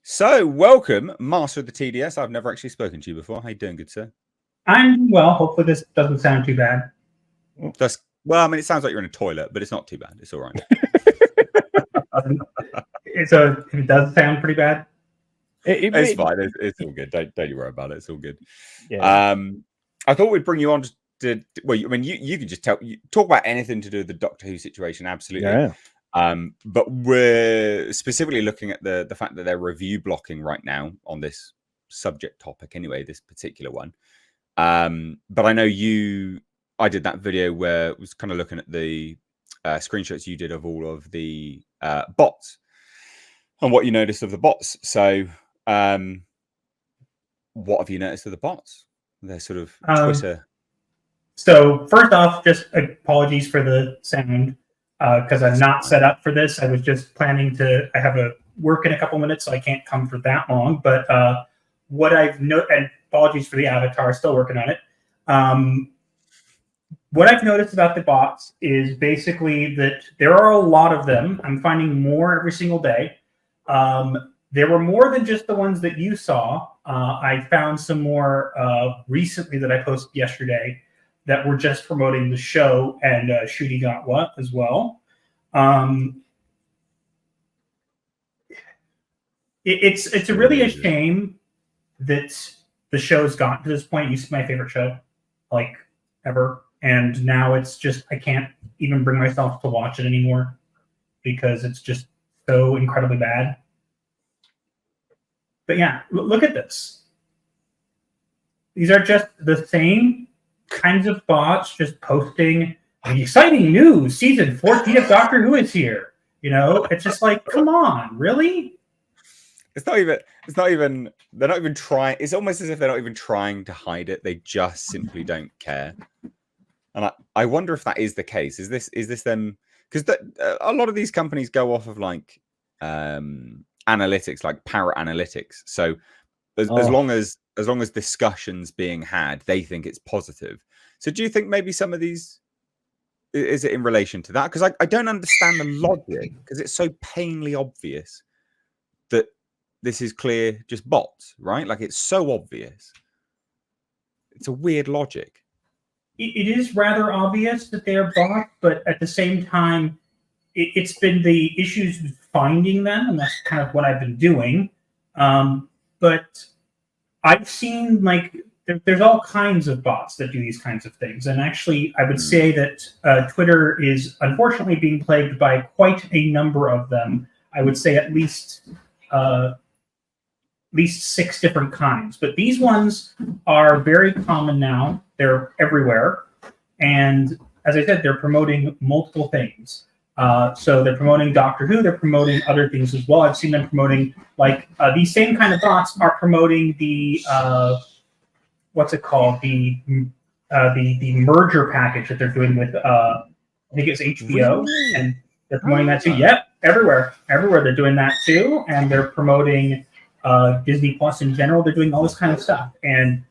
So, welcome, Master of the TDS. I've never actually spoken to you before. How you doing, good sir? I'm well. Hopefully this doesn't sound too bad. Well, I mean, it sounds like you're in a toilet, but it's not too bad. It's all right. So if it does sound pretty bad, it's fine. It's all good. Don't you worry about it. It's all good. Yeah. I thought we'd bring you on to. Well, I mean, you can just talk about anything to do with the Doctor Who situation. Absolutely. Yeah. But we're specifically looking at the fact that they're review blocking right now on this subject topic. Anyway, this particular one. But I know I did that video where it was kind of looking at the screenshots you did of all of the bots and what you noticed of the bots. So, what have you noticed of the bots? They're sort of Twitter. So first off, just apologies for the sound because I'm not set up for this. I was just planning to. I have a work in a couple minutes, so I can't come for that long. But what I've noticed, and apologies for the avatar, still working on it. What I've noticed about the bots is basically that there are a lot of them. I'm finding more every single day. There were more than just the ones that you saw. I found some more recently that I posted yesterday that were just promoting the show and Shooty Got What as well. It's really a shame that the show's gotten to this point. It used to be my favorite show, like ever. And now it's just, I can't even bring myself to watch it anymore because it's just so incredibly bad. But yeah, look at this. These are just the same kinds of bots just posting exciting news. Season 14 of Doctor Who is here. You know, it's just like, come on, really? They're not even trying. It's almost as if they're not even trying to hide it. They just simply don't care. And I wonder if that is the case. Is this them? Because a lot of these companies go off of like analytics, like parrot analytics. So as long as discussion's being had, they think it's positive. So do you think maybe some of these is it in relation to that? Because I don't understand the logic because it's so painfully obvious that this is clear just bots, right? Like it's so obvious. It's a weird logic. It is rather obvious that they are bots, but at the same time, it's been the issues with finding them, and that's kind of what I've been doing. But I've seen like there's all kinds of bots that do these kinds of things, and actually, I would say that Twitter is unfortunately being plagued by quite a number of them. I would say at least 6 different kinds, but these ones are very common now. They're everywhere. And as I said, they're promoting multiple things. So they're promoting Doctor Who, they're promoting other things as well. I've seen them promoting, like, these same kind of bots are promoting the, what's it called? The merger package that they're doing with, I think it's HBO, and they're promoting that too. Yep, everywhere they're doing that too. And they're promoting Disney Plus in general. They're doing all this kind of stuff. And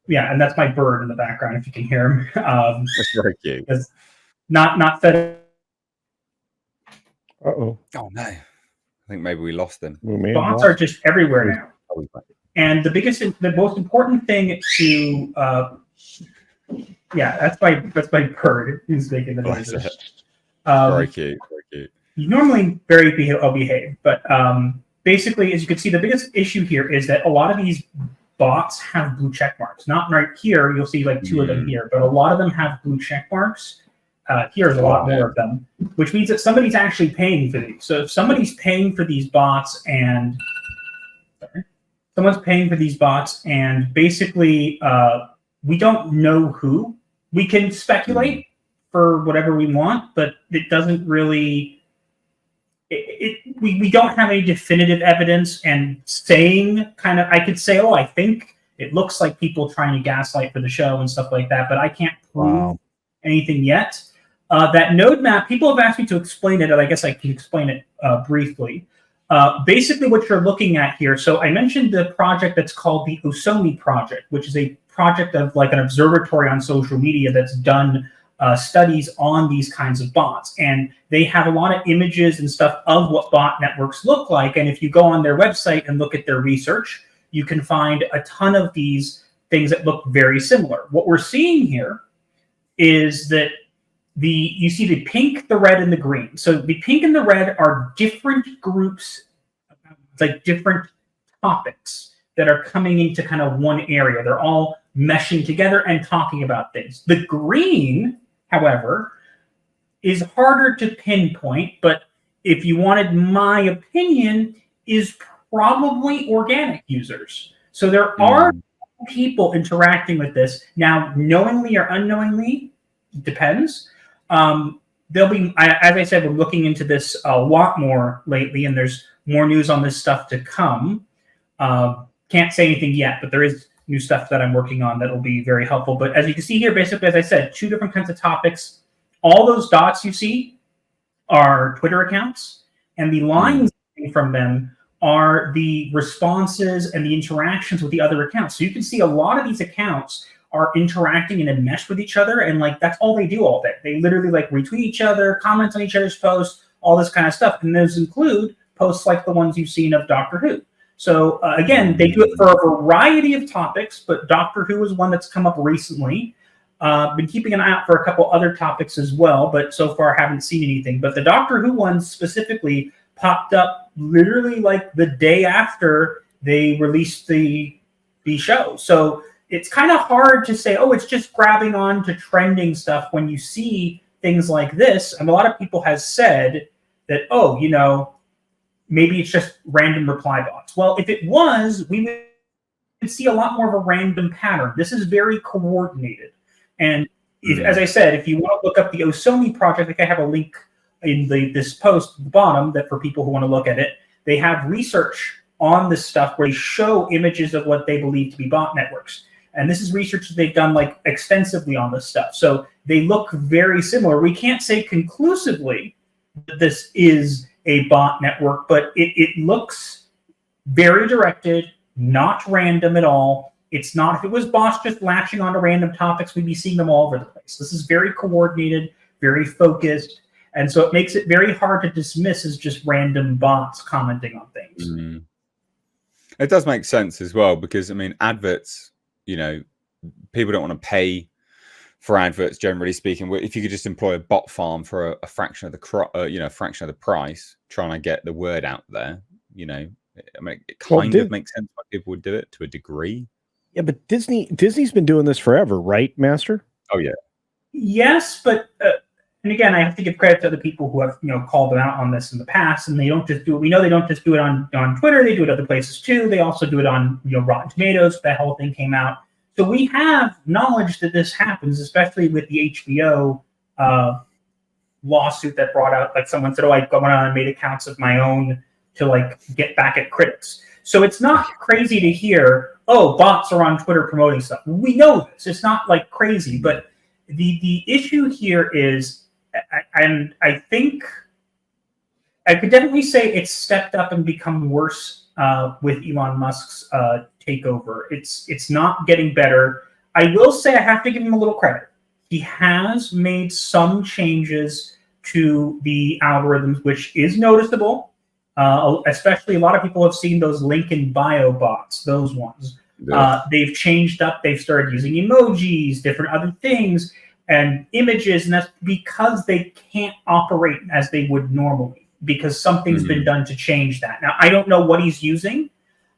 yeah, and that's my bird in the background if you can hear him. That's very cute. Not fed. Oh no! I think maybe we lost them. Bots are just everywhere now. And the most important thing to that's my bird who's making the noise. Very cute. He's normally very well behaved, but basically, as you can see, the biggest issue here is that a lot of these bots have blue check marks. Not right here, you'll see like 2 of them here, but a lot of them have blue check marks. Here's a lot more of them, which means that somebody's actually paying for these. So if somebody's paying for these bots and basically we don't know who. We can speculate for whatever we want, but it doesn't really. We don't have any definitive evidence, and saying kind of, I could say, I think it looks like people trying to gaslight for the show and stuff like that, but I can't prove anything yet. That node map, people have asked me to explain it, and I guess I can explain it briefly. Basically, what you're looking at here, so I mentioned the project that's called the Osomi Project, which is a project of like an observatory on social media that's done studies on these kinds of bots, and they have a lot of images and stuff of what bot networks look like. And if you go on their website and look at their research, you can find a ton of these things that look very similar. What we're seeing here is that you see the pink, the red, and the green. So the pink and the red are different groups, like different topics that are coming into kind of one area. They're all meshing together and talking about things. The green, however, is harder to pinpoint, but if you wanted my opinion, is probably organic users. So there are people interacting with this. Now, knowingly or unknowingly, depends. There'll be, as I said, we're looking into this a lot more lately, and there's more news on this stuff to come. Can't say anything yet, but there is new stuff that I'm working on that will be very helpful. But as you can see here, basically, as I said, 2 different kinds of topics. All those dots you see are Twitter accounts, and the lines from them are the responses and the interactions with the other accounts. So you can see a lot of these accounts are interacting and enmeshed with each other, and like that's all they do all day. They literally like retweet each other, comment on each other's posts, all this kind of stuff. And those include posts like the ones you've seen of Doctor Who. So again, they do it for a variety of topics, but Doctor Who is one that's come up recently. Been keeping an eye out for a couple other topics as well, but so far haven't seen anything. But the Doctor Who one specifically popped up literally like the day after they released the show. So it's kind of hard to say, oh, it's just grabbing on to trending stuff when you see things like this. And a lot of people has said that, oh, you know, maybe it's just random reply bots. Well, if it was, we would see a lot more of a random pattern. This is very coordinated. And if, as I said, if you want to look up the Osoni project, I think I have a link in this post at the bottom that for people who want to look at it, they have research on this stuff where they show images of what they believe to be bot networks. And this is research that they've done like extensively on this stuff. So they look very similar. We can't say conclusively that this is a bot network, but it looks very directed, not random at all. It's not, if it was bots just latching onto random topics, we'd be seeing them all over the place. This is very coordinated, very focused. And so it makes it very hard to dismiss as just random bots commenting on things. It does make sense as well, because I mean, adverts, you know, people don't want to pay for adverts, generally speaking. If you could just employ a bot farm for a fraction of the fraction of the price, trying to get the word out there, you know, I mean, it kind of makes sense why people would do it to a degree. Yeah, but Disney's been doing this forever, right, Master? Oh yeah. Yes, but and again, I have to give credit to the people who have, you know, called them out on this in the past, and they don't just do it. We know they don't just do it on Twitter; they do it other places too. They also do it on, you know, Rotten Tomatoes. That whole thing came out, so we have knowledge that this happens, especially with the HBO lawsuit that brought out, like, someone said, "Oh, I went on and made accounts of my own to like get back at critics." So it's not crazy to hear, "Oh, bots are on Twitter promoting stuff." We know this; it's not like crazy, but the issue here is. And I think I could definitely say it's stepped up and become worse with Elon Musk's takeover. It's not getting better. I will say I have to give him a little credit. He has made some changes to the algorithms, which is noticeable. Especially a lot of people have seen those link in bio bots, those ones. Yeah. They've changed up. They've started using emojis, different other things, and images, and that's because they can't operate as they would normally, because something's been done to change that. Now, I don't know what he's using,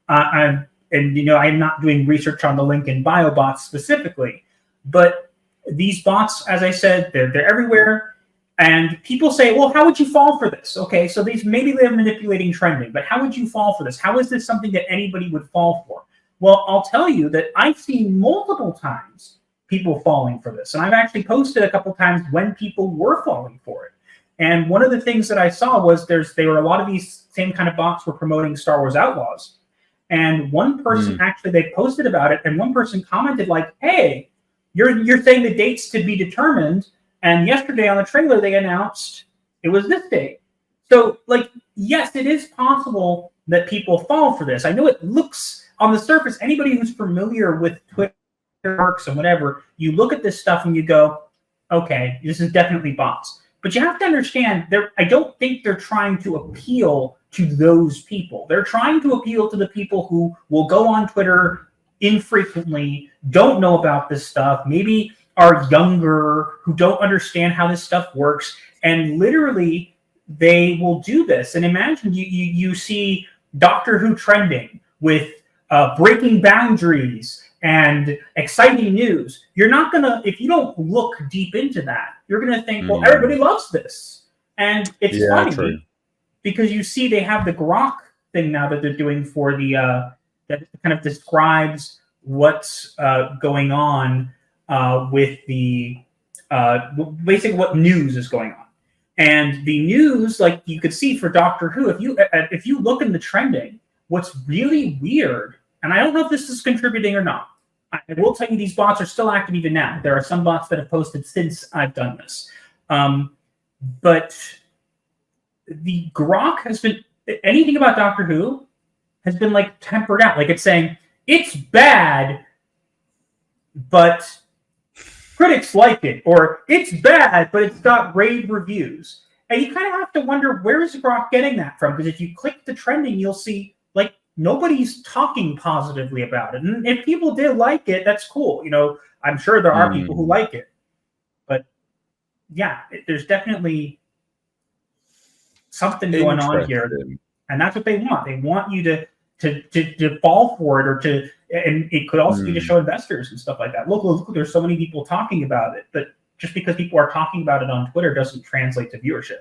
and you know, I'm not doing research on the link in bio bots specifically, but these bots, as I said, they're everywhere, and people say, well, how would you fall for this? Okay, so maybe they're manipulating trending, but how would you fall for this? How is this something that anybody would fall for? Well, I'll tell you that I've seen multiple times people falling for this. And I've actually posted a couple times when people were falling for it. And one of the things that I saw was there were a lot of these same kind of bots were promoting Star Wars Outlaws. And one person actually, they posted about it, and one person commented like, hey, you're saying the date's to be determined, and yesterday on the trailer they announced it was this date. So, like, yes, it is possible that people fall for this. I know it looks on the surface, anybody who's familiar with Twitter works and whatever, you look at this stuff and you go, okay, this is definitely bots. But you have to understand, I don't think they're trying to appeal to those people. They're trying to appeal to the people who will go on Twitter infrequently, don't know about this stuff, maybe are younger, who don't understand how this stuff works, and literally they will do this. And imagine you see Doctor Who trending with breaking boundaries and exciting news. You're not gonna, if you don't look deep into that, you're gonna think, well, everybody loves this, and it's funny because you see they have the grok thing now that they're doing for the that kind of describes what's going on with the basically what news is going on. And the news, like you could see for Doctor Who, if you look in the trending, what's really weird, and I don't know if this is contributing or not, I will tell you these bots are still active even now. There are some bots that have posted since I've done this. But the grok has been, anything about Doctor Who has been like tempered out. Like it's saying, it's bad, but critics like it, or it's bad, but it's got rave reviews. And you kind of have to wonder, where is grok getting that from? Because if you click the trending, you'll see like nobody's talking positively about it. And if people did like it, that's cool. You know, I'm sure there are people who like it. But yeah, there's definitely something going on here. And that's what they want. They want you to fall for it, or to, and it could also be to show investors and stuff like that. Look, there's so many people talking about it, but just because people are talking about it on Twitter doesn't translate to viewership.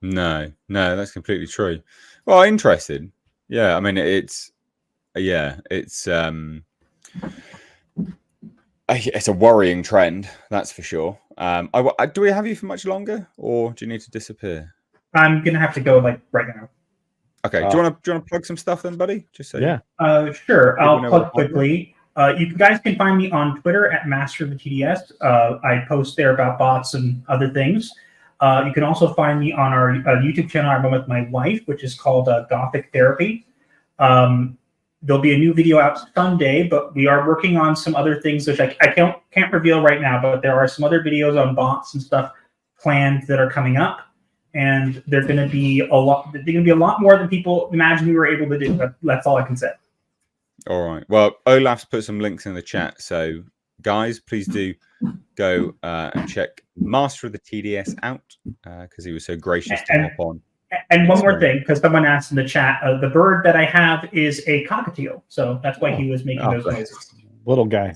No, that's completely true. Well, interested. Yeah, I mean, it's it's a worrying trend, that's for sure. Do we have you for much longer, or do you need to disappear? I'm gonna have to go like right now. Okay. Do you want to plug some stuff then, buddy? Just so sure. I'll plug quickly. You guys can find me on Twitter at Master of the TDS. I post there about bots and other things. You can also find me on our YouTube channel I'm with my wife, which is called Gothic Therapy. There'll be a new video out Sunday, but we are working on some other things which I can't reveal right now. But there are some other videos on bots and stuff planned that are coming up. And they're going to be a lot. They're going to be a lot more than people imagine we were able to do. That's all I can say. All right. Well, Olaf's put some links in the chat, so guys, please do go and check Master of the TDS out because he was so gracious to hop on. And one more thing, because someone asked in the chat, the bird that I have is a cockatiel, so that's why he was making those noises. Little guy.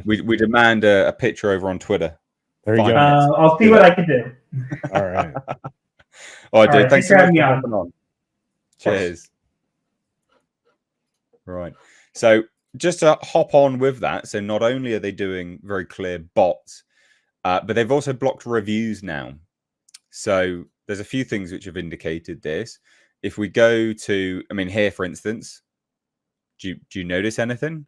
We demand a picture over on Twitter. There you go. I'll see what I can do. All right. All right, dude. Thanks so much for hopping on. Cheers. Right. So just to hop on with that, so not only are they doing very clear bots, but they've also blocked reviews now. So there's a few things which have indicated this. If we go to, I mean, here, for instance, do you notice anything?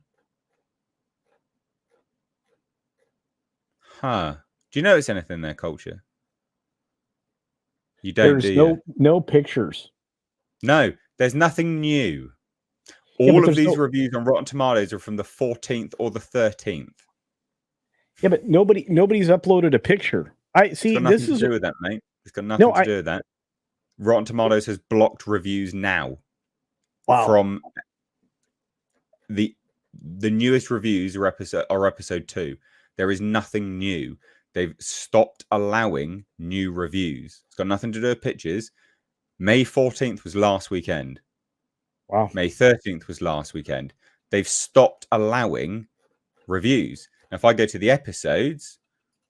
Do you notice anything there, Culture? You don't. There's no pictures. No, there's nothing new. All of these reviews on Rotten Tomatoes are from the 14th or the 13th. Yeah, but nobody's uploaded a picture. I see. It's got nothing to do with that, mate. It's got nothing to do with that. Rotten Tomatoes has blocked reviews now. Wow. From the newest reviews are episode 2. There is nothing new. They've stopped allowing new reviews. It's got nothing to do with pictures. May 14th was last weekend. Wow. May 13th was last weekend. They've stopped allowing reviews. Now, if I go to the episodes,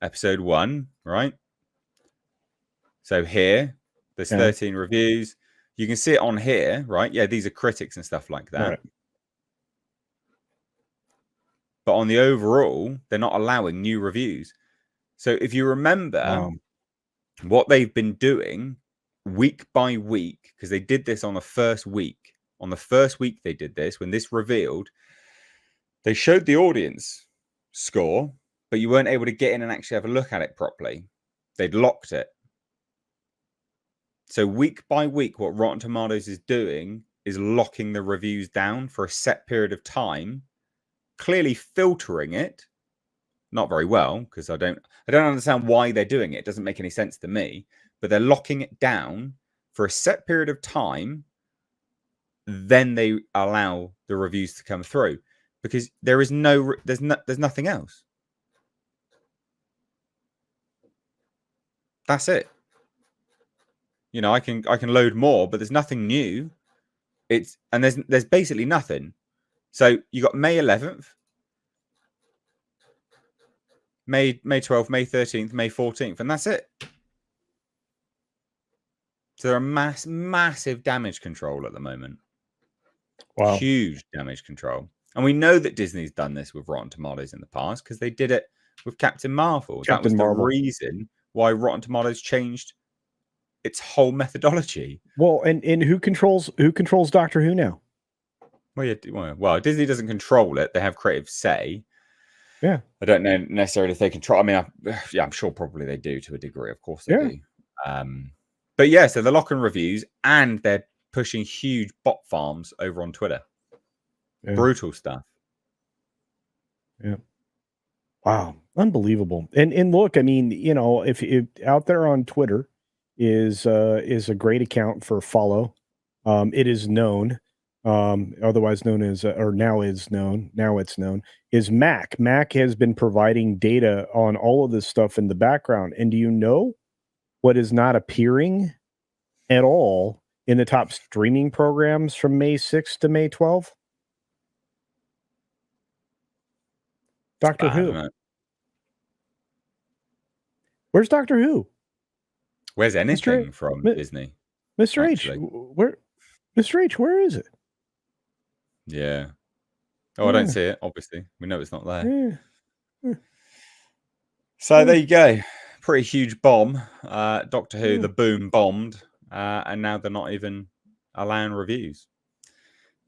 episode 1, right? So here, there's 13 reviews. You can see it on here, right? Yeah, these are critics and stuff like that. Right. But on the overall, they're not allowing new reviews. So if you remember what they've been doing week by week, because they did this on the first week. On the first week they did this, when this revealed, they showed the audience score, but you weren't able to get in and actually have a look at it properly. They'd locked it. So week by week, what Rotten Tomatoes is doing is locking the reviews down for a set period of time, clearly filtering it not very well, because I don't understand why they're doing it. It doesn't make any sense to me. But they're locking it down for a set period of time. Then they allow the reviews to come through, because there's nothing else. That's it. You know, I can load more, but there's nothing new. There's basically nothing. So you got May 11th, May 12th, May 13th, May 14th, and that's it. So they're a massive damage control at the moment. Wow. Huge damage control. And we know that Disney's done this with Rotten Tomatoes in the past, because they did it with Captain Marvel. That was the reason why Rotten Tomatoes changed its whole methodology. Well, and who controls Doctor Who now? Well, Disney doesn't control it. They have creative say. Yeah. I don't know necessarily if they control. I mean, I'm sure probably they do to a degree. Of course they do. But yeah, so they're locking reviews, and they're pushing huge bot farms over on Twitter. Yeah. Brutal stuff. Yeah. Wow. Unbelievable. And look, I mean, you know, if out there on Twitter is a great account for follow. It is known, otherwise known as, or now it's known, is Mac. Mac has been providing data on all of this stuff in the background. And do you know what is not appearing at all in the top streaming programs from May 6th to May 12th? Doctor Who. Where's Doctor Who? Where's anything from Disney? Mr. H, Mr. H, where is it? Yeah. Oh, I don't see it, obviously. We know it's not there. Yeah. So there you go. Pretty huge bomb. Doctor Who, the boom bombed. And now they're not even allowing reviews.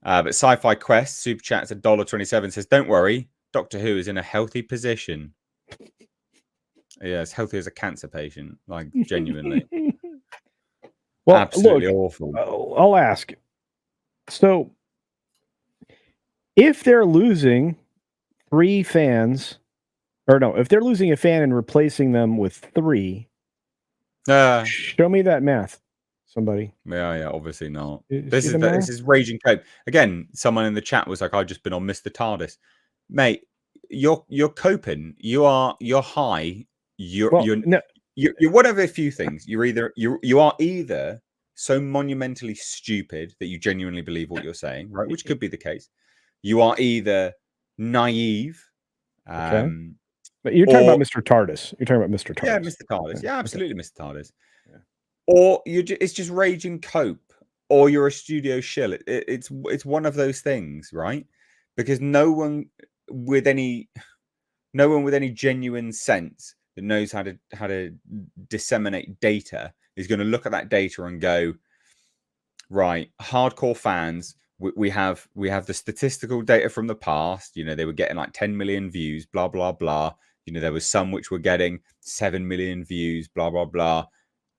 But Sci-Fi Quest, Super Chat's $1.27, says, don't worry, Doctor Who is in a healthy position. Yeah, as healthy as a cancer patient, like genuinely. Well, absolutely look, awful. I'll ask. So, if they're losing 3 fans, if they're losing a fan and replacing them with 3, show me that math, somebody. Yeah, obviously not. This is raging cope. Again, someone in the chat was like, "I've just been on Mr. TARDIS." Mate, you're coping. You're high. You're one of a few things. You are either so monumentally stupid that you genuinely believe what you're saying, right? Which could be the case. You are either naive. Okay. But you're talking about Mr. TARDIS. You're talking about Mr. TARDIS. Yeah, Mr. TARDIS. Okay. Yeah, absolutely, Mr. TARDIS. Yeah. Or it's just raging cope, or you're a studio shill. It's one of those things, right? Because no one with any genuine sense that knows how to disseminate data is going to look at that data and go, right, hardcore fans, we have the statistical data from the past. You know, they were getting like 10 million views, blah blah blah. You know, there was some which were getting 7 million views, blah blah blah.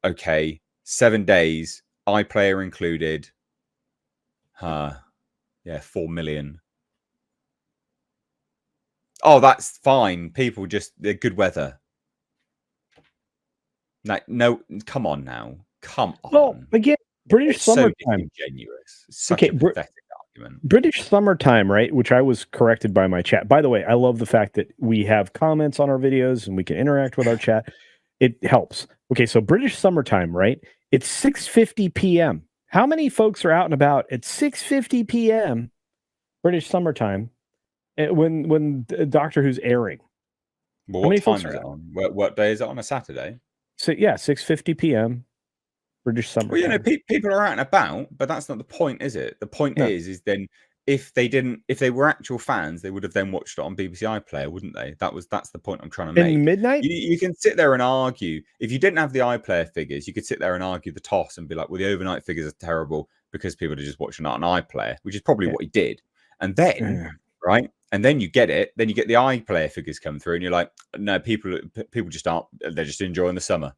Okay, 7 days, iPlayer included. 4 million. Oh, that's fine. People they're good weather. Like, no, come on now. Come on. Well, again, British summertime. So disingenuous. Such a pathetic argument. British summertime, right? Which I was corrected by my chat. By the way, I love the fact that we have comments on our videos and we can interact with our chat. It helps. Okay, so British summertime, right? It's 6:50 p.m. How many folks are out and about at 6:50 p.m. British summertime when Doctor Who's airing? Well, what time is it on? What day is it on? A Saturday? So yeah, 6:50 p.m. British summertime. Well, you know, people are out and about, but that's not the point, is it? The point is then if they were actual fans, they would have then watched it on BBC iPlayer, wouldn't they? That's the point I'm trying to make. In midnight, you can sit there and argue. If you didn't have the iPlayer figures, you could sit there and argue the toss and be like, well, the overnight figures are terrible because people are just watching it on iPlayer, which is probably what he did. And then, right? And then you get it. Then you get the iPlayer figures come through, and you're like, no, people just aren't. They're just enjoying the summer.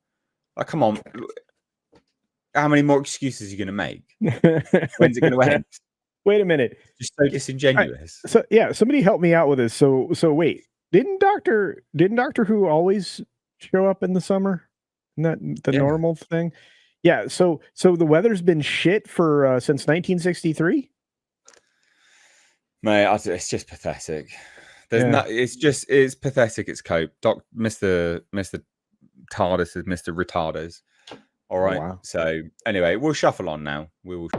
Like, come on. How many more excuses are you going to make? When's it going to end? Wait a minute. Just so disingenuous. So somebody help me out with this. So wait. Didn't Doctor Who always show up in the summer? Isn't that the normal thing? Yeah. So the weather's been shit for since 1963. Mate, it's just pathetic. It's pathetic. It's cope. Mr. TARDIS is Mr. Retarders. All right. Wow. So anyway, we'll shuffle on now. We will.